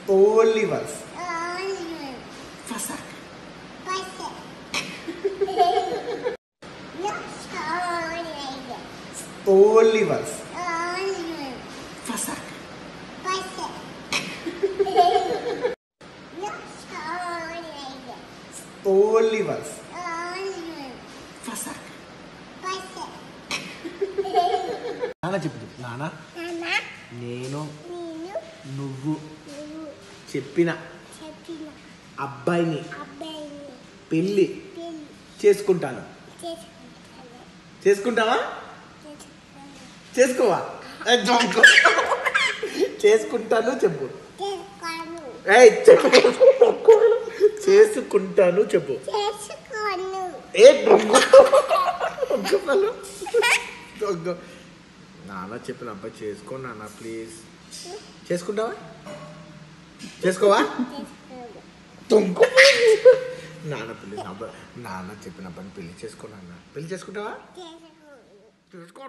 Olivers. Fasak. Olivers. Fasak. Olivers. Fasak. నాన్న చెప్పు నాన్న నేను నువ్వు చెప్పిన అబ్బాయిని పెళ్ళి చేసుకుంటాను. చేసుకుంటావా? చేసుకోవా? చేసుకుంటాను చెప్పు. చేసుకుంటాను చెప్పు. నాన్న చెప్పిన అబ్బాయి చేసుకో నాన్న ప్లీజ్. చేసుకుంటావా? చేసుకోవా? నాన్న ప్లీజ్ అబ్బాయి నాన్న చెప్పిన అబ్బాయిని పెళ్లి చేసుకో నాన్న. పెళ్లి చేసుకుంటావా? చేసుకో.